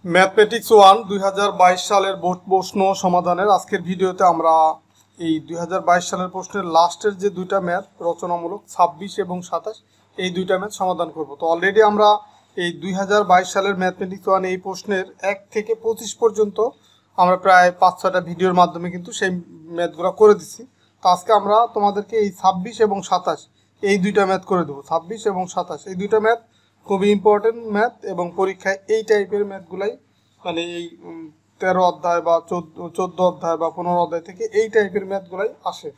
Mathematics 1 2022 সালের board প্রশ্ন সমাধানের আজকের ভিডিওতে আমরা এই 2022 সালের প্রশ্নের লাস্টের যে দুইটা ম্যাথ রচনামূলক 26 এবং 27 এই দুইটা ম্যাথ সমাধান করব। তো অলরেডি আমরা এই 2022 সালের ম্যাথমেটিক্স 1 এই প্রশ্নের 1 থেকে 25 পর্যন্ত আমরা প্রায় 5-6টা ভিডিওর মাধ্যমে কিন্তু সেই ম্যাথগুলো করে দিচ্ছি। তো আজকে আমরা তোমাদেরকে এই 26 এবং 27 এই দুইটা ম্যাথ করে দেবো। 26 এবং 27 এই দুইটা ম্যাথ খুবই ইম্পর্টেন্ট ম্যাথ এবং পরীক্ষায় এই টাইপের ম্যাথগুলাই মানে এই 13 অধ্যায় বা 14 অধ্যায় বা 15 অধ্যায় থেকে এই টাইপের ম্যাথগুলাই আসে।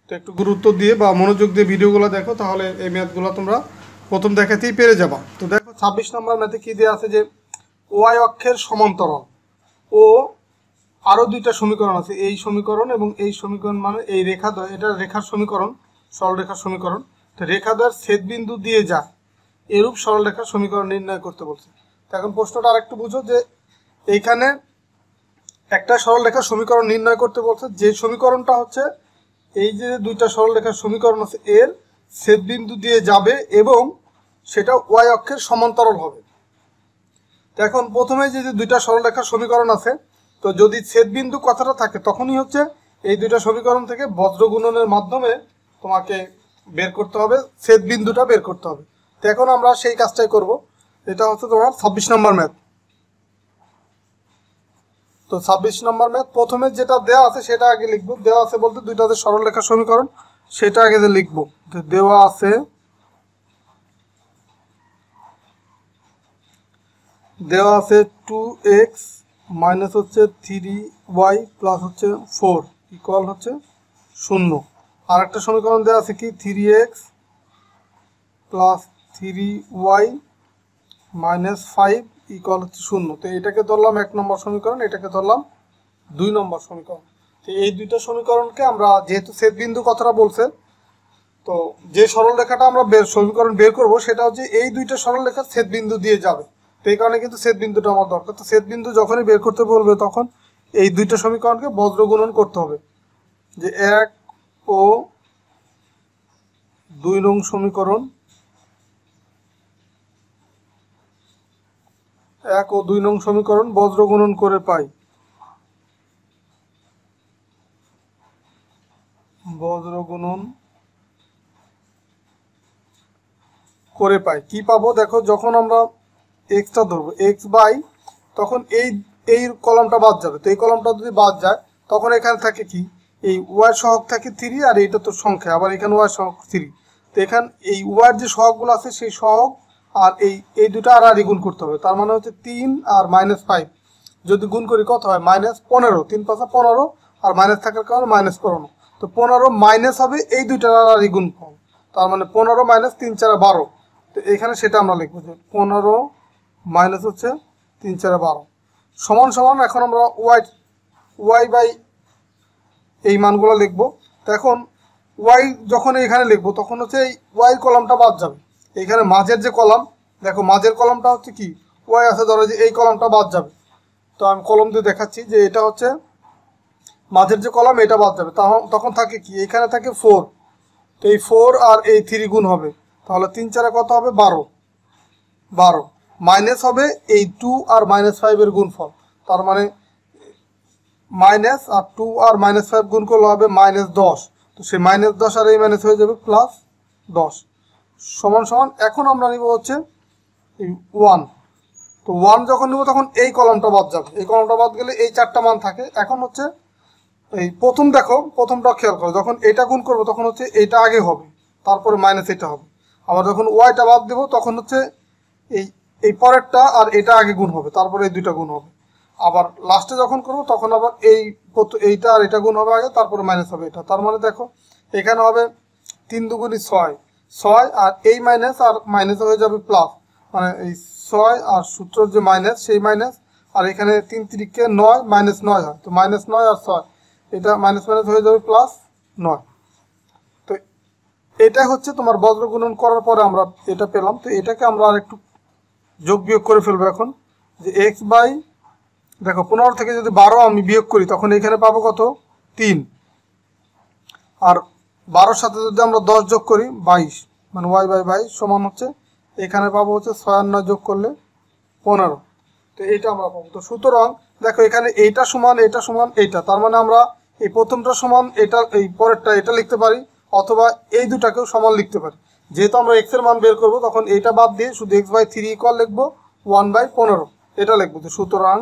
তো একটু গুরুত্ব দিয়ে বা মনোযোগ দিয়ে ভিডিওগুলো দেখো, তাহলে এই ম্যাথগুলো তোমরা প্রথম দেখাতেই পেরে যাবা। তো দেখো 26 নম্বর ম্যাথে কি দেওয়া আছে যে ওয়াই অক্ষের সমান্তরাল ও আরও দুইটা সমীকরণ আছে, এই সমীকরণ এবং এই সমীকরণ মানে এই রেখাদ্বয়, এটা রেখার সমীকরণ, সরলরেখার সমীকরণ। তো রেখাদ্বয়ের ছেদবিন্দু দিয়ে যায় এরূপ সরলরেখার সমীকরণ নির্ণয় করতে বলছে। তো এখন প্রশ্নটা আরেকটু বুঝো যে এইখানে একটা সরলরেখার সমীকরণ নির্ণয় করতে বলছে, যে সমীকরণটা হচ্ছে এই যে দুইটা সরলরেখার সমীকরণ আছে এর ছেদবিন্দু দিয়ে যাবে এবং সেটা ওয়াই অক্ষের সমান্তরাল হবে। তো এখন প্রথমে যে দুইটা সরলরেখার সমীকরণ আছে, তো যদি ছেদবিন্দু কথাটা থাকে তখনই হচ্ছে এই দুইটা সমীকরণ থেকে বজ্রগুণনের মাধ্যমে তোমাকে বের করতে হবে, ছেদবিন্দুটা বের করতে হবে। তো এখন আমরা সেই কাজটাই করব। এটা হচ্ছে তোমার 26 নম্বর ম্যাথ। তো 26 নম্বর ম্যাথ প্রথমে যেটা দেওয়া আছে সেটা আগে লিখবো। দেওয়া আছে বলতে দুইটাতে সরলরেখার সমীকরণ, সেটা আগে লিখবো। দেওয়া আছে 2x মাইনাস হচ্ছে 3y প্লাস হচ্ছে 4 ইকুয়াল হচ্ছে 0। আর একটা সমীকরণ দেওয়া আছে কি 3x plus 3y minus 5 equal হচ্ছে 0। তো এটাকে ধরলাম 1 নম্বর সমীকরণ, এটাকে ধরলাম 2 নম্বর সমীকরণ। তো এই দুইটা সমীকরণকে আমরা যেহেতু ছেদবিন্দু কথাটা বলছে, তো যে সরলরেখাটা আমরা সমীকরণ বের করব সেটা হচ্ছে এই দুইটা সরলরেখার ছেদবিন্দু দিয়ে যাবে। তো এই কারণে কিন্তু ছেদবিন্দুটা আমার দরকার। তো ছেদবিন্দু যখনই বের করতে বলবে তখন এই দুইটা সমীকরণকে বজ্রগুণন করতে হবে, যে 1 ও 2 নং সমীকরণ, 1 ও 2 নং সমীকরণ বজ্রগুণন করে পাই, বজ্রগুণন করে পাই কি পাবো দেখো, যখন আমরা এক্সটা ধরবো এক্স বাই, তখন এই কলামটা বাদ যাবে। তো এই কলামটা যদি বাদ যায় তখন এখানে থাকে কি এই ওয়াই সহগ থাকে 3 আর এইটা তো সংখ্যা, আবার এখানে ওয়াই সহগ 3। তো এখানে এই ওয়াইয়ের যে সহগগুলো আছে সেই সহগ আর এই দুটো আর গুণ করতে হবে। তার মানে হচ্ছে 3 আর -5 যদি গুণ করি কত হয় -15, 3 5 15 আর মাইনাস থাকার কারণে -15। তো 15 মাইনাস হবে এই দুইটার আর গুণ ফল, তার মানে 15 মাইনাস 3 4 12। তো এখানে সেটা আমরা লিখবো যে 15 মাইনাস হচ্ছে 3 4 12 সমান সমান। এখন আমরা ওয়াই বাই এই মানগুলো লিখবো। তো এখন ওয়াই যখন এখানে লিখবো তখন হচ্ছে এই ওয়াই কলামটা বাদ যাবে। এইখানে মাঝের যে কলাম, দেখো মাঝের কলামটা হচ্ছে কি ওয়াই আছে, ধরো যে এই কলামটা বাদ যাবে। তো আমি কলম দিয়ে দেখাচ্ছি যে এটা হচ্ছে মাঝের যে কলাম, এটা বাদ যাবে। তখন থাকে কি এখানে থাকে 4। তো এই 4 আর এই 3 গুণ হবে, তাহলে 3 4 কত হবে 12 মাইনাস হবে এই 2 আর -5 এর গুণফল, তার মানে মাইনাস আর 2 আর -5 গুণ করলে হবে -10। তো সেই -10 আর এই মাইনাস হয়ে যাবে +10 সমান সমান। এখন আমরা নিব হচ্ছে এই 1। তো 1 যখন নিব তখন এই কলামটা বাদ যাবে, এই কলামটা বাদ গেলে এই 4টা মান থাকে। এখন হচ্ছে এই প্রথম দেখো, প্রথমটা খেয়াল করো, যখন এটা গুণ করবো তখন হচ্ছে এটা আগে হবে, তারপরে মাইনাস এটা হবে। আবার যখন ওয়াইটা বাদ দেবো তখন হচ্ছে এই পরেরটা আর এটা আগে গুণ হবে, তারপরে এই দুইটা গুণ হবে। আবার লাস্টে যখন করবো তখন আবার এইটা আর এটা গুণ হবে আগে, তারপরে মাইনাস হবে এটা। তার মানে দেখো এখানে হবে 3 দুগুণি 6 আর এই মাইনাস আর মাইনাস হয়ে যাবে প্লাস, মানে এই 6 আর সূত্রের যে মাইনাস সেই মাইনাস, আর এখানে 3 3 9 -9 হয়। তো -9 আর 6 এটা মাইনাস হয়ে যাবে +9। তো এটা হচ্ছে তোমার বজ্রগুণন করার পরে আমরা এটা পেলাম। তো এটাকে আমরা আর একটু যোগ বিয়োগ করে ফেলবো এখন, যে এক্স বাই, দেখো 15 থেকে যদি 12 আমি বিয়োগ করি তখন এখানে পাবো কত 3, আর 12-র সাথে যদি আমরা 10 যোগ করি 22, মানে ওয়াই বাই 22 সমান হচ্ছে এখানে পাবো হচ্ছে 6 আর 9 যোগ করলে 15। তো তো এইটা আমরা পাবো। তো সুতরাং দেখো এখানে এইটা সমান এইটা, তার মানে আমরা এই প্রথমটা সমান এটা, এই পরেরটা এটা লিখতে পারি, অথবা এই দুটাকেও সমান লিখতে পারি। যেহেতু আমরা এক্স এর মান বের করবো তখন এইটা বাদ দিয়ে শুধু x/3 ইকুয়াল লিখবো 1/15 এটা লিখবো। তো সুতরাং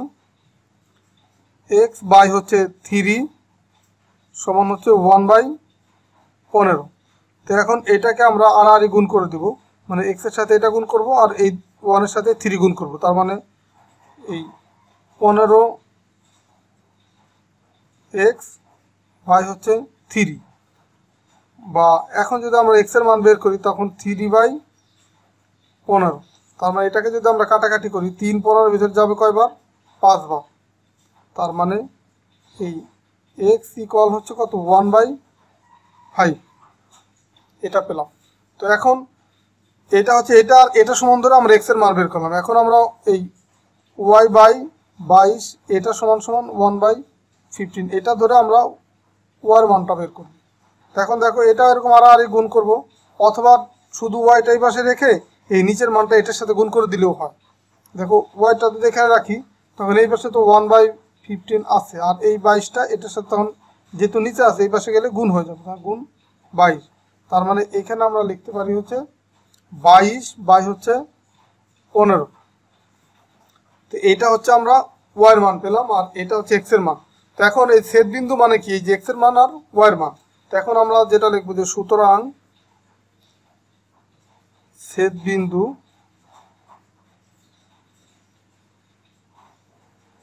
x/3 সমান হচ্ছে 1/15। তো এখন এটাকে আমরা আর গুণ করে দেব, মানে x এর সাথে এটা গুণ করব আর এই 1 এর সাথে 3 গুণ করব, তার মানে এই 15x/3, বা এখন যদি আমরা x এর মান বের করি তখন 3/15, তার মানে এটাকে যদি আমরা কাটাকাটি করি 3 15 ভিতরে যাবে কয়বার? 5 বার, তার মানে এই x ইকুয়াল হচ্ছে কত? 1/5 এটা পেলাম। তো এখন এটা হচ্ছে এটা আর এটা সমান ধরে আমরা x এর মান বের করলাম। এখন আমরা এই y/22 এটা সমান 1/15 এটা ধরে আমরা y এর মানটা বের করব। এখন দেখো এটা এরকম আর গুণ করব, অথবা শুধু ওয়াইটা এই পাশে রেখে এই নিচের মানটা এটার সাথে গুণ করে দিলেও হয়। দেখো ওয়াইটা যদি এখানে রাখি তখন এই পাশে তো 1/15 আছে, আর এই 22টা এটার সাথে তখন যেহেতু নিচে আছে এই পাশে গেলে গুণ হয়ে যাবে, গুণ 22, তার মানে এখানে আমরা লিখতে পারি হচ্ছে 22/15। তো এইটা হচ্ছে আমরা ওয়াই এর মান পেলাম, আর এটা হচ্ছে এক্স এর মান। তো এখন এই ছেদ বিন্দু মানে কি? এই যে এক্স এর মান আর ওয়াই এর মান। তো এখন আমরা যেটা লিখবো যে সুতরাং ছেদ বিন্দু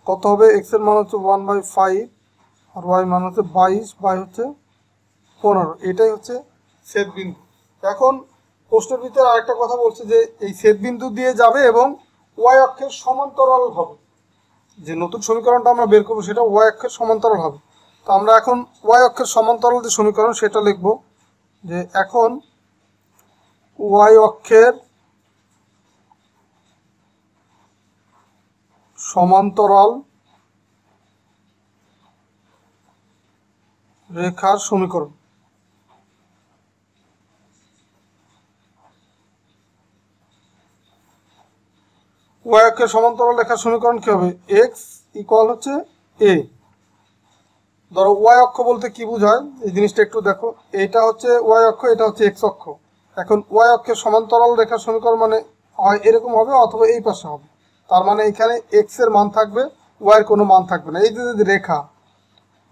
কত হবে? এক্স এর মান হচ্ছে 1/5 আর ওয়াই মান হচ্ছে 22/15, এটাই হচ্ছে ছেদ বিন্দু। এখন প্রশ্নের ভিতরে আরেকটা কথা বলছে যে এই ছেদ বিন্দু দিয়ে যাবে এবং ওয়াই অক্ষের সমান্তরাল হবে। যে নতুন সমীকরণটা আমরা বের করবো সেটা ওয়াই অক্ষের সমান্তরাল হবে। তো আমরা এখন ওয়াই অক্ষের সমান্তরাল যে সমীকরণ সেটা লিখব যে এখন ওয়াই অক্ষের সমান্তরাল রেখার সমীকরণ। ওয়াই অক্ষের সমান্তরাল রেখার সমীকরণ কি হবে? এক্স ইকুয়াল হচ্ছে এ। ধরো ওয়াই অক্ষ বলতে কি বোঝায় এই জিনিসটা একটু দেখো, এইটা হচ্ছে ওয়াই অক্ষ, এটা হচ্ছে এক্স অক্ষ। এখন ওয়াই অক্ষের সমান্তরাল রেখার সমীকরণ মানে হয় এরকম হবে অথবা এই পাশে হবে, তার মানে এখানে এক্স এর মান থাকবে, ওয়াই এর কোনো মান থাকবে না। এই যে রেখা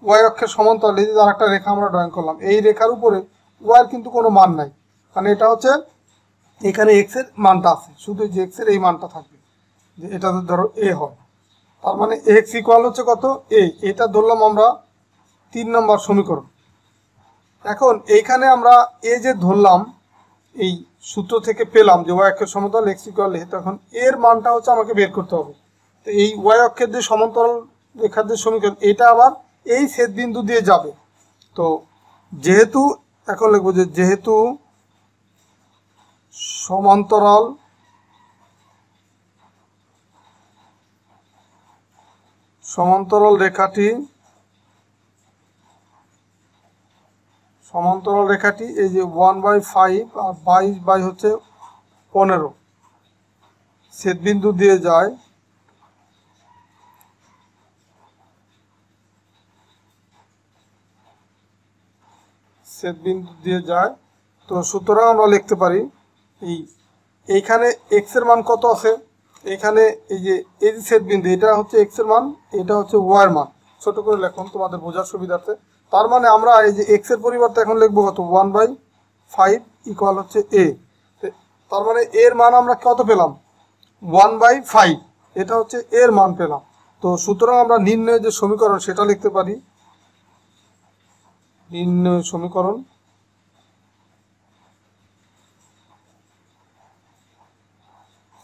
ওয়াই অক্ষের সমান্তরাল, এই যে আরেকটা রেখা আমরা ড্রয়িং করলাম, এই রেখার উপরে ওয়াই এর কিন্তু কোনো মান নাই, মানে এটা হচ্ছে এখানে এক্স এর মানটা আছে, শুধু যে এক্স এর এই মানটা থাকবে, যে এটা ধরো এ হয়, তার মানে এক্স ইকুয়াল হচ্ছে কত? এ। এটা ধরলাম আমরা 3 নম্বর সমীকরণ। এখন এইখানে আমরা এ যে ধরলাম এই সূত্র থেকে পেলাম যে ওয়াই অক্ষের সমান্তরাল এক্স ইকুয়াল এ, তখন এর মানটা হচ্ছে আমাকে বের করতে হবে। তো এই ওয়াই অক্ষের যে সমান্তরাল রেখার যে সমীকরণ এটা আবার এই ছেদ বিন্দু দিয়ে যাবে। তো যেহেতু এখন লিখবো যে যেহেতু সমান্তরাল রেখাটি এই যে 1/5 আর 22/15 ছেদবিন্দু দিয়ে যায়, তো সুতরাং আমরা লিখতে পারি এইখানে এক্স এর মান কত আছে? এখানে এই যে ছেদবিন্দু এটা হচ্ছে এক্স এর মান, এটা হচ্ছে ওয়াই এর মান। ছোট করে লিখুন তোমাদের বোঝার সুবিধার্থে। তার মানে আমরা এই যে এক্স এর পরিবর্তে এখন লিখবো কত? 1/5 ইকুয়াল হচ্ছে এ। তার মানে এর মান আমরা কত পেলাম? 1/5, এটা হচ্ছে এর মান পেলাম। তো সুতরাং আমরা নির্ণয় যে সমীকরণ সেটা লিখতে পারি, নির্ণয় সমীকরণ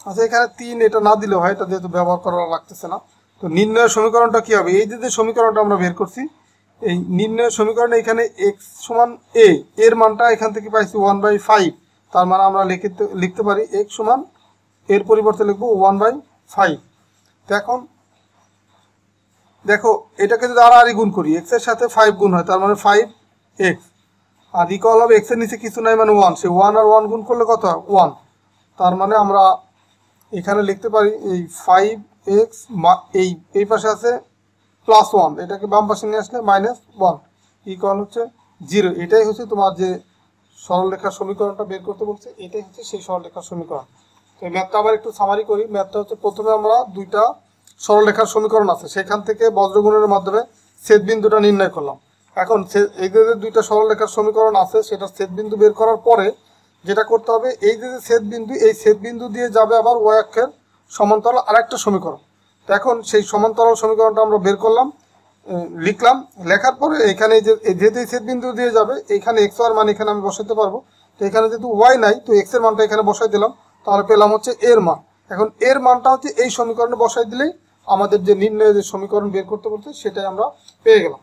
আচ্ছা এখানে 3 এটা না দিলে হয়, এটা যেহেতু ব্যবহার করা লাগতেছে না। তো নির্ণয় সমীকরণটা কি হবে? এই যে সমীকরণটা আমরা বের করছি এই নির্ণয় সমীকরণে এখানে এক্স সমান এ, এর মানটা এখান থেকে পাইছি 1/5, তার মানে আমরা লিখতে পারি এক্স সমান এর পরিবর্তে লিখবো 1/5। তো এখন দেখো এটাকে যদি আর গুণ করি, এক্স এর সাথে 5 গুণ হয়, তার মানে 5x, আর ইকুয়াল হবে এক্স এর নিচে কিছু নাই মানে 1, সে 1 আর 1 গুণ করলে কত হয়? 1, তার মানে আমরা এখানে লিখতে পারি এই 5 এক্স, এই পাশে আছে +1, এটাকে বাম পাশে নিয়ে আসলে -1 ইকুয়াল হচ্ছে 0। এটাই হচ্ছে তোমার যে সরলরেখার সমীকরণটা বের করতে বলছে, এটাই হচ্ছে সেই সরলরেখার সমীকরণ। তো এই ম্যাথটা আবার একটু সামারি করি। ম্যাথটা হচ্ছে প্রথমে আমরা দুইটা সরলরেখার সমীকরণ আছে, সেখান থেকে বজ্রগুণের মাধ্যমে ছেদবিন্দুটা নির্ণয় করলাম। এখন এই যে দুইটা সরলরেখার সমীকরণ আছে, সেটা ছেদবিন্দু বের করার পরে যেটা করতে হবে, এই যে ছেদবিন্দু, এই ছেদবিন্দু দিয়ে যাবে আবার ওয়াই অক্ষের সমান্তরাল আরেকটা সমীকরণ। তো এখন সেই সমান্তরাল সমীকরণটা আমরা বের করলাম, লিখলাম। লেখার পরে এখানে যেহেতু এই ছেদবিন্দু দিয়ে যাবে, এখানে এক্স ওয়ার মান এখানে আমি বসাতে পারবো। তো এখানে যেহেতু ওয়াই নাই, তো এক্স এর মানটা এখানে বসাই দিলাম, তাহলে পেলাম হচ্ছে এর মান। এখন এর মানটা হচ্ছে এই সমীকরণে বসাই দিলেই আমাদের যে নির্ণয় যে সমীকরণ বের করতে বলছে সেটাই আমরা পেয়ে গেলাম।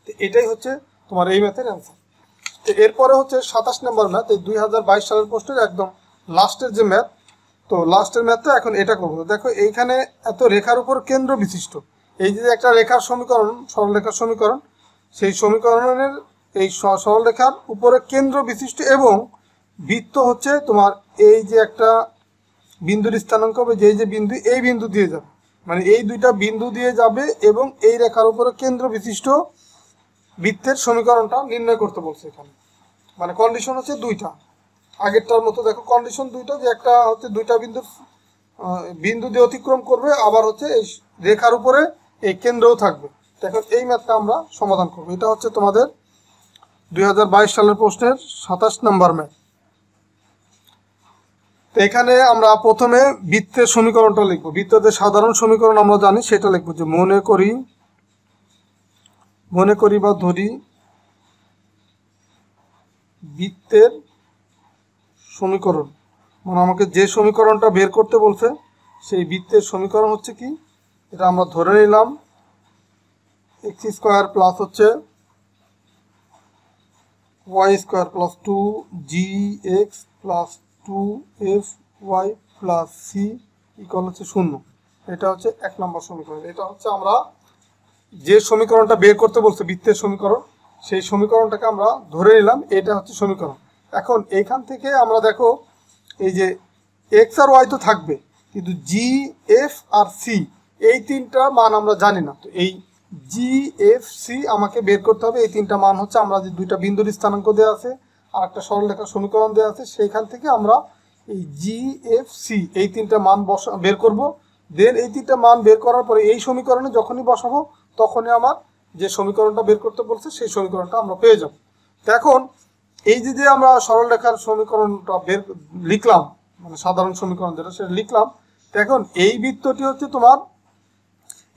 তো এটাই হচ্ছে তোমার এই ম্যাথের অ্যান্সার। তো এরপরে হচ্ছে 27 নম্বর ম্যাথ, এই 2022 সালের পোস্টের একদম লাস্টের যে ম্যাথ। তো লাস্টের ম্যাথটা এখন এটা করবো। দেখো এইখানে এত রেখার উপর কেন্দ্র বিশিষ্ট এই যে একটা রেখার সমীকরণ, সরলরেখার সমীকরণ, সেই সমীকরণের এই সরলরেখার উপরে কেন্দ্র বিশিষ্ট এবং বৃত্ত হচ্ছে তোমার এই যে একটা বিন্দুর স্থানাঙ্ক হবে, যে বিন্দু এই বিন্দু দিয়ে যাবে, মানে এই দুইটা বিন্দু দিয়ে যাবে এবং এই রেখার উপরে কেন্দ্র বিশিষ্ট বৃত্তের সমীকরণটা নির্ণয় করতে বলছে এখানে। মানে কন্ডিশন হচ্ছে দুইটা, আগেরটার মতো। দেখো কন্ডিশন দুইটা, যে একটা হচ্ছে দুইটা বিন্দু দিয়ে অতিক্রম করবে, আবার হচ্ছে এই রেখার উপরে এই কেন্দ্রও থাকবে। দেখো এই ম্যাথটা আমরা সমাধান করবো। এটা হচ্ছে তোমাদের 2022 সালের প্রশ্নের 27 নম্বর ম্যাথ। তো এখানে আমরা প্রথমে বৃত্তের সমীকরণটা লিখবো। বৃত্তের সাধারণ সমীকরণ আমরা জানি, সেটা লিখবো যে মনে করি বা ধরি বৃত্তের সমীকরণ, মানে আমাকে যে সমীকরণটা বের করতে বলছে সেই বৃত্তের সমীকরণ হচ্ছে কি, এটা আমরা ধরে নিলাম এক্স স্কোয়ার প্লাস হচ্ছে y square plus 2gx plus 2fy plus c equal হচ্ছে 0। এটা হচ্ছে 1 নম্বর সমীকরণ। এটা হচ্ছে আমরা যে সমীকরণটা বের করতে বলছে বৃত্তের সমীকরণ, সেই সমীকরণটাকে আমরা ধরে নিলাম, এটা হচ্ছে সমীকরণ। এখন এইখান থেকে আমরা দেখো এই যে এক্স আর ওয়াই তো থাকবে, কিন্তু জি, এফ আর সি এই তিনটা মান আমরা জানি না। তো এই জি, এফ, সি আমাকে বের করতে হবে। এই তিনটা মান হচ্ছে আমরা যে দুইটা বিন্দুর স্থানাঙ্ক দেওয়া আছে আর একটা সরলরেখার সমীকরণ দেওয়া আছে, সেইখান থেকে আমরা এই জি, এফ, সি এই তিনটা মান বের করব। দেন এই তিনটা মান বের করার পরে এই সমীকরণে যখনই বসাবো তখনই আমার যে সমীকরণটা বের করতে বলছে সেই সমীকরণটা আমরা পেয়ে যাব। তো এখন এই যে আমরা সরলরেখার সমীকরণটা লিখলাম, মানে সাধারণ সমীকরণ যেটা সেটা লিখলাম। তো এখন এই বৃত্তটি হচ্ছে তোমার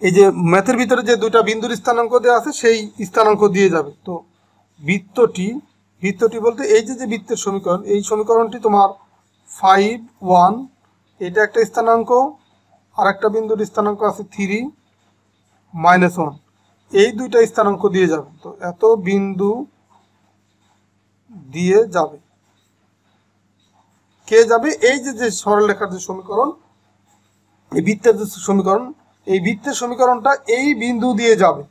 এই যে ম্যাথের ভিতরে যে দুইটা বিন্দুর স্থানাঙ্ক দেওয়া আছে সেই স্থানাঙ্ক দিয়ে যাবে। তো বৃত্তটি বলতে এই যে বৃত্তের সমীকরণ, এই সমীকরণটি তোমার 5, 1 এটা একটা স্থানাঙ্ক, আর একটা বিন্দুর স্থানাঙ্ক আছে 3, -1, এই দুইটা স্থানাঙ্ক দিয়ে যাবে। তো এত বিন্দু দিয়ে যাবে, কে যাবে, এই যে সরলরেখার যে সমীকরণ, এই বৃত্তের যে সমীকরণ, এই বৃত্তের সমীকরণটা এই বিন্দু দিয়ে যাবে।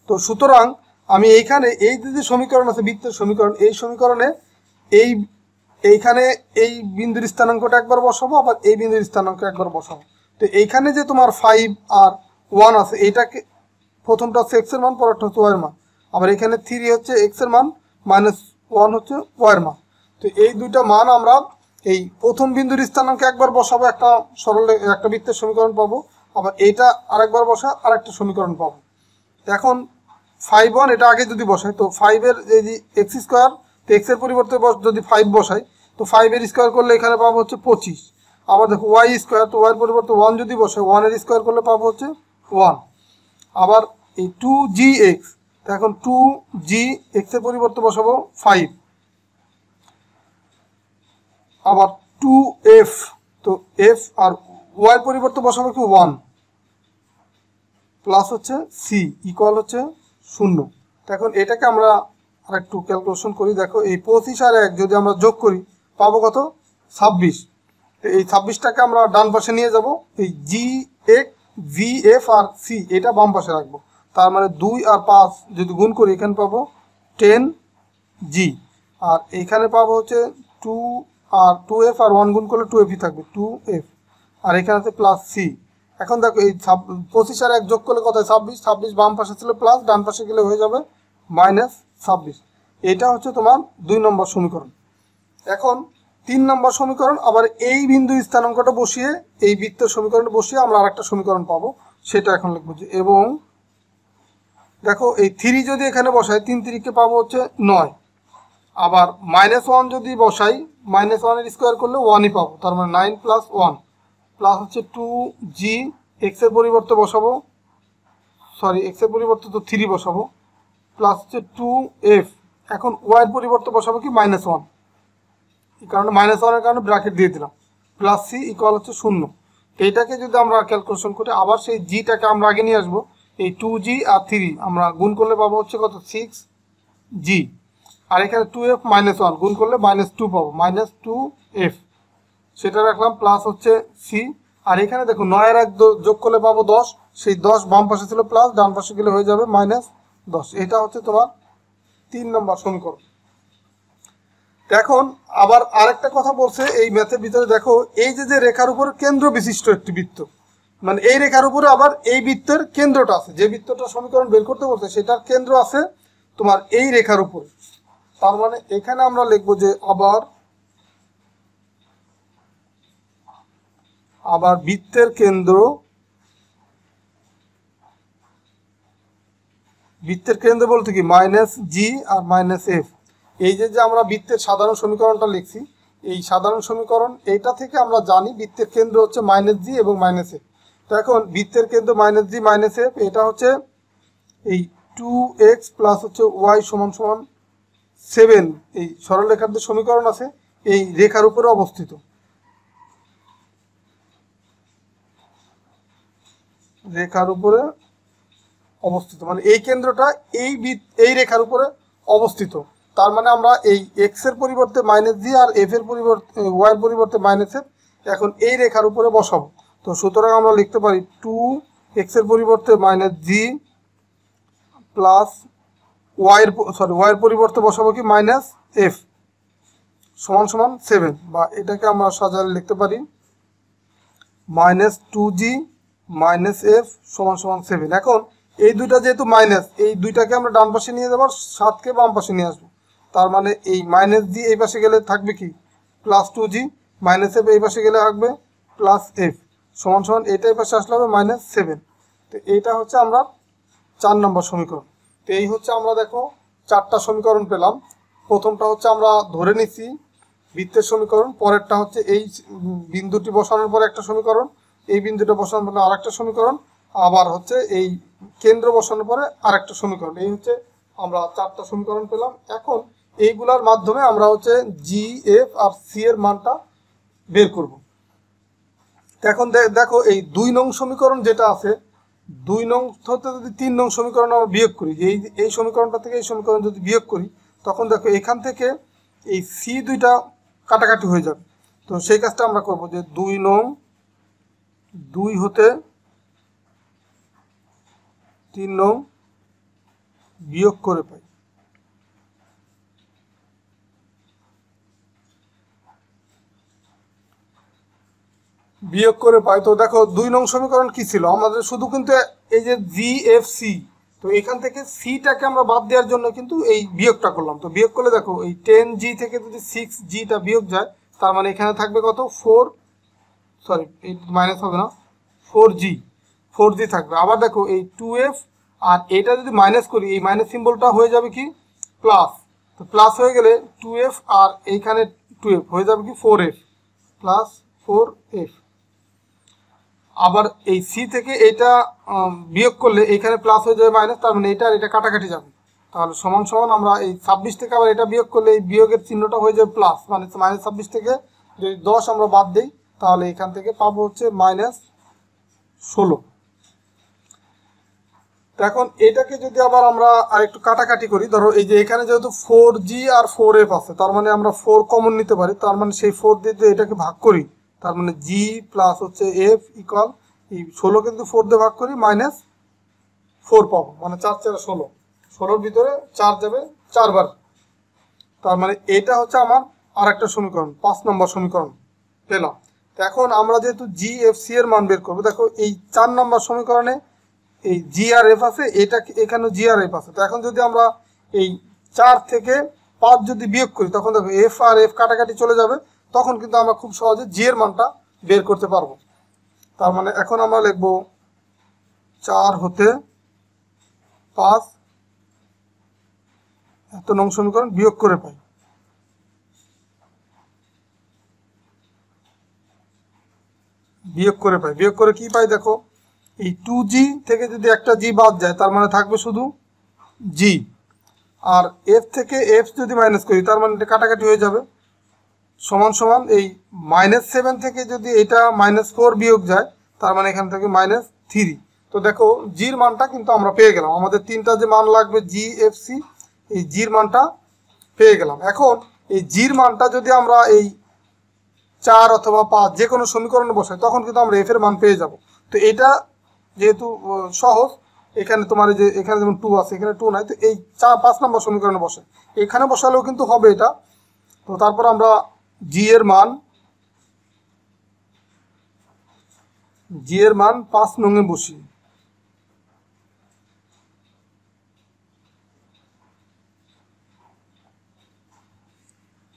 তো সুতরাং আমি এইখানে এই যে সমীকরণ আছে বৃত্তের সমীকরণ, এই সমীকরণে এইখানে এই বিন্দুর স্থানাঙ্কটা একবার বসাবো, আবার এই বিন্দুর স্থানাঙ্ক একবার বসাবো। তো এইখানে যে তোমার 5 আর 1 আছে, এইটাকে প্রথমটা হচ্ছে এক্স এর মান, পরেরটা হচ্ছে ওয়াই এর মান, আবার এখানে 3 হচ্ছে এক্স এর মান, -1 হচ্ছে ওয়াই এর মান। তো এই দুইটা মান আমরা এই প্রথম বিন্দুর স্থানাঙ্কে একবার বসাবো, একটা বৃত্তের সমীকরণ পাবো, আবার এইটা আরেকবার বসা আরেকটা সমীকরণ পাবো। এখন 5, 1 এটা আগে যদি বসাই, তো 5 এর এই যে এক্স স্কোয়ার, তো এক্স এর পরিবর্তে যদি 5 বসাই, তো 5 এর স্কোয়ার করলে এখানে পাবো হচ্ছে 25। আবার দেখো ওয়াই স্কোয়ার, তো ওয়াই এর পরিবর্তে 1 যদি বসাই, 1 এর স্কোয়ার করলে পাবো হচ্ছে 1। আবার এই 2gx, তো এখন 2gx এর পরিবর্তে বসাবো 5, আবার 2f, তো f আর y এর পরিবর্তে বসাবো কি 1 প্লাস হচ্ছে সি ইকুয়াল হচ্ছে 0। তো এখন এটাকে আমরা আরেকটু ক্যালকুলেশন করি। দেখো এই 25 আর 1 যদি আমরা যোগ করি পাবো কত, 26। তো এই 26টাকে আমরা ডান পাশে নিয়ে যাব, এই জি এফ আর সি এটা বাম পাশে রাখবো। তার মানে 2 আর 5 যদি গুণ করি এখানে পাবো 10g, আর এইখানে পাবো হচ্ছে 2 আর 2f, আর 1 গুণ করলে 2f থাকবে 2f, আর এখানে আছে প্লাস সি। এখন দেখো এই 25 আর 1 যোগ করলে কত হয় 26, 26 বাম পাশে ছিল প্লাস, ডান পাশে গেলে হয়ে যাবে -26। এটা হচ্ছে তোমার 2 নম্বর সমীকরণ। এখন 3 নম্বর সমীকরণ, আবার এই বিন্দু স্থানাঙ্কটা বসিয়ে এই বৃত্তের সমীকরণটা বসিয়ে আমরা আরেকটা সমীকরণ পাবো, সেটা এখন লিখবো যে, এবং দেখো এই 3 যদি এখানে বসাই 3 3 পাবো হচ্ছে 9, আবার -1 যদি বসাই -1 এর স্কোয়ার করলে 1ই পাবো, তার মানে 9 + 1 প্লাস হচ্ছে 2g, x এর পরিবর্তে বসাবো, সরি x এর পরিবর্তে তো 3 বসাবো, প্লাস হচ্ছে 2f। এখন y এর পরিবর্তে বসাবো কি -1, এই কারণে -1 এর কারণে ব্র্যাকেট দিয়ে দিলাম, প্লাস c ইকুয়াল হচ্ছে 0। এইটাকে যদি আমরা ক্যালকুলেশন করি, আবার সেই জিটাকে আমরা আগে নিয়ে আসবো, এই 2g আর 3 আমরা গুণ করলে পাবো হচ্ছে কত 6g, আর এখানে 2f -1 গুণ করলে -2 পাবো, -2f, সেটা রাখলাম, প্লাস হচ্ছে c। আর এখানে দেখো 9 আর 1 যোগ করলে পাবো 10, সেই 10 বাম পাশে ছিল প্লাস, ডান পাশে গেলে হয়ে যাবে -10। এটা হচ্ছে তোমার 3 নম্বর সমীকরণ। এখন আবার আরেকটা কথা বলছে এই ম্যাথের ভিতরে, দেখো এই যে রেখার উপর কেন্দ্র বিশিষ্ট একটি বৃত্ত, মানে এই রেখার উপরে আবার এই বৃত্তের কেন্দ্রটা আছে, যে বৃত্তটা সমীকরণ বের করতে বলছে সেটার কেন্দ্র আছে তোমার এই রেখার উপরে। তার মানে এখানে আমরা লিখবো যে আবার বৃত্তের কেন্দ্র বলতে কি -g আর -f। এই যে আমরা বৃত্তের সাধারণ সমীকরণটা লিখছি, এই সাধারণ সমীকরণ এইটা থেকে আমরা জানি বৃত্তের কেন্দ্র হচ্ছে -g এবং -f। তো এখন বৃত্তের কেন্দ্র -g -f, এটা হচ্ছে এই 2x প্লাস হচ্ছে y সমান 7, এই সরলরেখার যে সমীকরণ আছে এই রেখার উপরে অবস্থিত, মানে এই কেন্দ্রটা এই রেখার উপরে অবস্থিত। তার মানে আমরা এই x এর পরিবর্তে -g আর f এর পরিবর্তে y এর পরিবর্তে -f এখন এই রেখার উপরে বসাবো। তো সুতরাং আমরা লিখতে পারি 2x এর পরিবর্তে -g প্লাস y এর পরিবর্তে বসাবো কি -f সমান 7, বা এটাকে আমরা সাজালে লিখতে পারি -2g -f সমান 7। এখন এই দুইটা যেহেতু মাইনাস, এই দুইটাকে আমরা ডান পাশে নিয়ে যাবো, 7কে বাম পাশে নিয়ে আসবো। তার মানে এই -g এই পাশে গেলে থাকবে কি +2g, -f এই পাশে গেলে থাকবে +f সমান এটা এই পাশে আসলে হবে -7। তো এইটা হচ্ছে আমরা 4 নম্বর সমীকরণ। তো এই হচ্ছে আমরা দেখো 4টা সমীকরণ পেলাম। প্রথমটা হচ্ছে আমরা ধরে নিছি বৃত্তের সমীকরণ, পরেরটা হচ্ছে এই বিন্দুটি বসানোর পরে একটা সমীকরণ, এই বিন্দুটা বসানোর পরে আরেকটা সমীকরণ, আবার হচ্ছে এই কেন্দ্র বসানোর পরে আরেকটা সমীকরণ। এই হচ্ছে আমরা 4টা সমীকরণ পেলাম। এখন এইগুলার মাধ্যমে আমরা হচ্ছে জি, এফ আর সি এর মানটা বের করব। এখন দেখো এই 2 নং সমীকরণ যেটা আছে, 2 নং হতে যদি 3 নং সমীকরণ আমরা বিয়োগ করি, এই সমীকরণটা থেকে এই সমীকরণ যদি বিয়োগ করি, তখন দেখো এখান থেকে এই সি দুইটা কাটাকাটি হয়ে যাবে। তো সেই কাজটা আমরা করব যে 2 নং 2 হতে 3 নং বিয়োগ করে পাই। তো দেখো 2 নং সমীকরণ কি ছিল আমাদের, শুধু কিন্তু এই যে জি এফ সি, তো এখান থেকে সিটাকে আমরা বাদ দেওয়ার জন্য কিন্তু এই বিয়োগটা করলাম। তো বিয়োগ করলে দেখো এই 10g থেকে যদি 6gটা বিয়োগ যায়, তার মানে এখানে থাকবে কত 4, এই মাইনাস হবে না, 4g থাকবে। আবার দেখো এই 2f আর এটা যদি মাইনাস করি, এই মাইনাস সিম্বলটা হয়ে যাবে কি প্লাস। তো প্লাস হয়ে গেলে 2f আর এইখানে 2f হয়ে যাবে কি 4f প্লাস 4f। আবার এই সি থেকে এটা বিয়োগ করলে এইখানে প্লাস হয়ে যাবে মাইনাস, তার মানে এটা আর এটা কাটাকাটি যাবে। তাহলে সমান আমরা এই 26 থেকে আবার এটা বিয়োগ করলে এই বিয়োগের চিহ্নটা হয়ে যাবে প্লাস, মানে -26 থেকে যদি 10 আমরা বাদ দিই, তাহলে এখান থেকে পাবো হচ্ছে -16। তো এখন এটাকে যদি আবার আমরা আর একটু কাটাকাটি করি, ধরো এই যে এখানে যেহেতু 4g আর 4f আছে, তার মানে আমরা 4 কমন নিতে পারি। তার মানে সেই 4 দিয়ে এটাকে ভাগ করি, তার মানে g প্লাস হচ্ছে f ইকুয়াল এই 16 কিন্তু 4 দিয়ে ভাগ করি -4 পাবো, মানে 4 4 16, 16-র ভিতরে 4 যাবে 4 বার। তার মানে এটা হচ্ছে আমার আরেকটা সমীকরণ, 5 নম্বর সমীকরণ পেলাম। তো এখন আমরা যেহেতু জি এফ সি এর মান বের করবো, দেখো এই 4 নম্বর সমীকরণে এই জি আর এফ আছে, এটা এখানে জি আর এফ আছে। তো এখন যদি আমরা এই 4 থেকে 5 যদি বিয়োগ করি, তখন দেখো এফ আর এফ কাটাকাটি চলে যাবে, তখন কিন্তু আমরা খুব সহজে জি এর মানটা বের করতে পারবো। তার মানে এখন আমরা লিখবো 4 হতে 5 এত নং সমীকরণ বিয়োগ করে পাই। বিয়োগ করে কি পাই দেখো, এই 2g থেকে যদি একটা জি বাদ যায়, তার মানে থাকবে শুধু জি। আর এফ থেকে এফ যদি মাইনাস করি, তার মানে এটা কাটাকাটি হয়ে যাবে, সমান সমান এই -7 থেকে যদি এটা -4 বিয়োগ যায়, তার মানে এখান থেকে -3। তো দেখো জির মানটা কিন্তু আমরা পেয়ে গেলাম। আমাদের তিনটা যে মান লাগবে জি এফ সি, এই জির মানটা পেয়ে গেলাম। এখন এই জির মানটা যদি আমরা এই 4 অথবা 5 যে কোনো সমীকরণে বসাই, তখন কিন্তু আমরা এফ এর মান পেয়ে যাব। তো এটা যেহেতু সহজ, এখানে তোমার যে এখানে যেমন 2 আছে, এখানে 2 নাই, তো এই 5 নম্বর সমীকরণে বসে, এখানে বসালেও কিন্তু হবে এটা। তো তারপর আমরা জি এর মান 5 নং-এ বসি।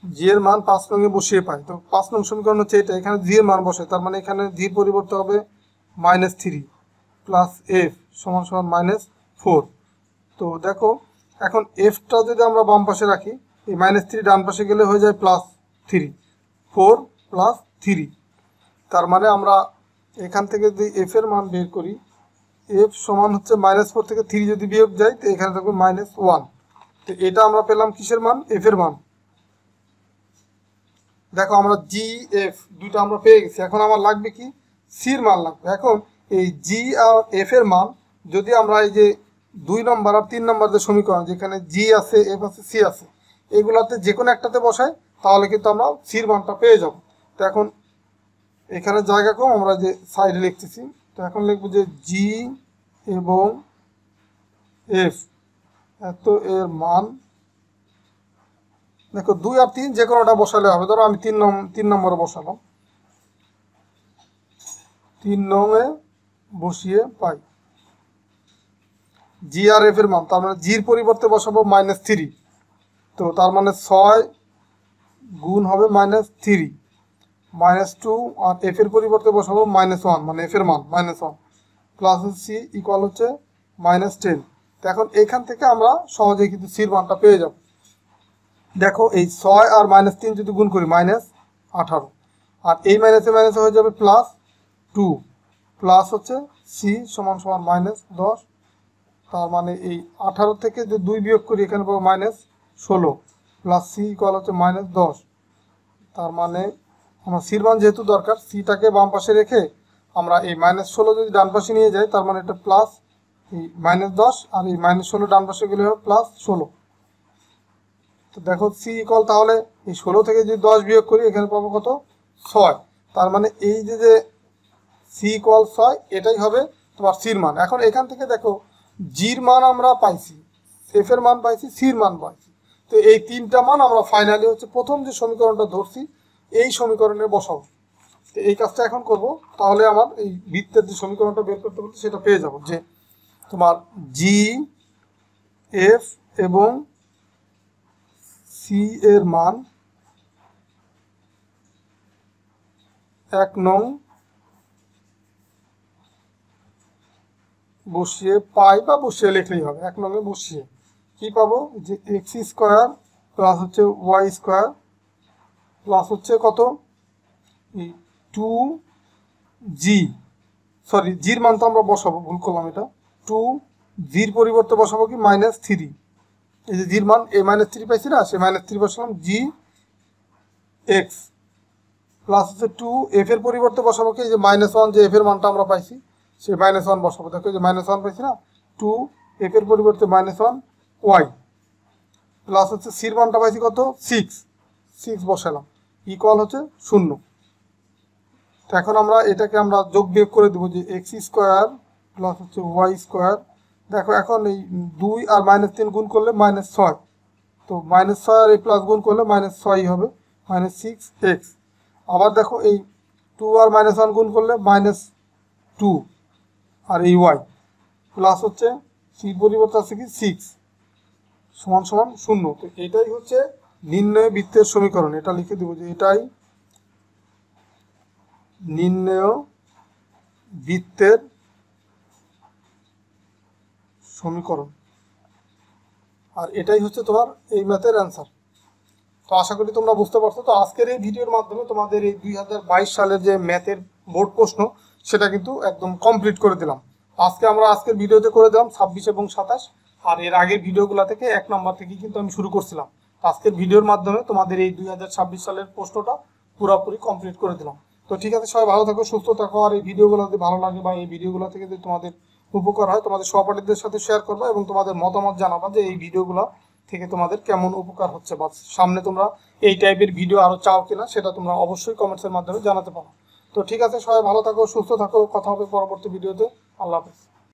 জি এর মান 5 নং-এ বসিয়ে পাই। তো 5 নং সমীকরণ হচ্ছে এটা, এখানে জি এর মান বসে, তার মানে এখানে জি পরিবর্তে হবে -3 প্লাস এফ সমান সমান -4। তো দেখো এখন এফটা যদি আমরা বাম পাশে রাখি, এই -3 ডান পাশে গেলে হয়ে যায় +3, 4 + 3। তার মানে আমরা এখান থেকে যদি এফ এর মান বের করি, এফ সমান হচ্ছে -4 থেকে 3 যদি বিয়োগ যায়, তো এখানে থাকবে -1। তো এটা আমরা পেলাম কিসের মান, এফ এর মান। দেখো আমরা জি এফ দুটো আমরা পেয়ে গেছি। এখন আমার লাগবে কি, সির মান লাগবে। এখন এই জি আর এফ এর মান যদি আমরা এই যে 2 নম্বর আর 3 নম্বর যে সমীকরণ, যেখানে জি আছে, এফ আছে, সি আছে, এগুলাতে যে কোনো একটাতে বসাই, তাহলে কিন্তু আমরা সির মানটা পেয়ে যাব। তো এখন এখানে জায়গা কম, আমরা যে সাইডে লিখতেছি, তো এখন লিখবো যে জি এবং এফ এত এর মান। দেখো 2 আর 3 যে কোনোটা বসালে হবে। ধরো আমি 3 নম্বরে বসালাম, 3 নং-এ বসিয়ে পাই জি আর এফ এর মান। তার মানে জির পরিবর্তে বসাবো -3, তো তার মানে 6 গুণ হবে -3, -2, আর এফ এর পরিবর্তে বসাবো -1, মানে এফ এর মান -1, প্লাস সি ইকুয়াল হচ্ছে -10। তো এখন এখান থেকে আমরা সহজেই কিন্তু সির মানটা পেয়ে যাব। দেখো এই 6 আর -3 যদি গুণ করি, -18, আর এই মাইনাসে মাইনাসে হয়ে যাবে +2, প্লাস হচ্ছে সি সমান সমান -10। তার মানে এই 18 থেকে যে 2 বিয়োগ করি, এখানে পাবো -16, প্লাস সি ইকুয়াল হচ্ছে -10। তার মানে আমার সির মান যেহেতু দরকার, সিটাকে বাম পাশে রেখে আমরা এই -16 যদি ডান পাশে নিয়ে যাই, তার মানে এটা প্লাস এই -10, আর এই -16 ডান পাশে গেলে হবে +16। তো দেখো সি ইকুয়াল, তাহলে এই 16 থেকে যদি 10 বিয়োগ করি, এখানে পাবো কত, 6। তার মানে এই যে সি ইকুয়াল 6, এটাই হবে তোমার সির মান। এখন এখান থেকে দেখো জির মান আমরা পাইছি, এফ এর মান পাইছি, সির মান পাইছি। তো এই তিনটা মান আমরা ফাইনালি হচ্ছে প্রথম যে সমীকরণটা ধরছি, এই সমীকরণে বসাবো। তো এই কাজটা এখন করব, তাহলে আমার এই বৃত্তের যে সমীকরণটা বের করতে বলতে, সেটা পেয়ে যাব। যে তোমার জি এফ এবং সি এর মান 1 নং বসিয়ে পাই, বা বসিয়ে লিখলেই হবে। 1 নং-এ বসিয়ে কি পাবো, যে এক্স স্কোয়ার প্লাস হচ্ছে ওয়াই স্কোয়ার প্লাস হচ্ছে কত, এই 2g, সরি জির মান তো আমরা বসাবো, ভুল করলাম, এটা 2 জির পরিবর্তে বসাবো কি -3। এই যে জির মান এই -3 পাইছি না, সে -3 বসালাম, জি এক্স প্লাস হচ্ছে 2 এফ এর পরিবর্তে বসাবো কি, এই যে -1 যে এফ এর মানটা আমরা পাইছি, সে -1 বসাবো। দেখো যে -1 পাইছি না, 2 এফ এর পরিবর্তে -1 ওয়াই, প্লাস হচ্ছে সির মানটা পাইছি কত, 6 বসালাম, ইকুয়াল হচ্ছে 0। তো এখন আমরা এটাকে আমরা যোগ বিয়োগ করে দেবো, যে এক্স স্কোয়ার প্লাস হচ্ছে ওয়াই স্কোয়ার। দেখো এখন এই 2 আর -3 গুণ করলে -6, তো -6 আর এই প্লাস গুণ করলে -6 হবে, -6x। আবার দেখো এই 2 আর -1 গুণ করলে -2, আর এই y প্লাস হচ্ছে c পরিবর্তে আছে কি 6 সমান সমান 0। তো এটাই হচ্ছে নির্ণয় বৃত্তের সমীকরণ। এটা লিখে দেব যে এটাই নির্ণয় বৃত্তের সমীকরণ, আর এটাই হচ্ছে তোমার এই ম্যাথের অ্যান্সার। তো আশা করি তোমরা বুঝতে পারছো। তো আজকের এই ভিডিওর মাধ্যমে তোমাদের এই 2022 সালের যে ম্যাথের বোর্ড প্রশ্ন সেটা কিন্তু একদম কমপ্লিট করে দিলাম। আজকের ভিডিওতে করে দিলাম 26 এবং 27, আর এর আগের ভিডিওগুলো থেকে 1 নম্বর থেকে কিন্তু আমি শুরু করছিলাম। আজকের ভিডিওর মাধ্যমে তোমাদের এই 2026 সালের প্রশ্নটা পুরোপুরি কমপ্লিট করে দিলাম। তো ঠিক আছে, সবাই ভালো থাকো, সুস্থ থাকো, আর এই ভিডিওগুলো যদি ভালো লাগে বা এই ভিডিওগুলো থেকে যদি তোমাদের উপকার হয় তোমাদের সহপাঠীদের সাথে শেয়ার করবা এবং তোমাদের মতামত জানাবা যে এই ভিডিওগুলো থেকে তোমাদের কেমন উপকার হচ্ছে বা সামনে তোমরা এই টাইপের ভিডিও আরো চাও কিনা সেটা তোমরা অবশ্যই কমেন্টসের মাধ্যমে জানাতে পারো। তো ঠিক আছে, সবাই ভালো থাকো, সুস্থ থাকো, কথা হবে পরবর্তী ভিডিওতে। আল্লাহ হাফেজ।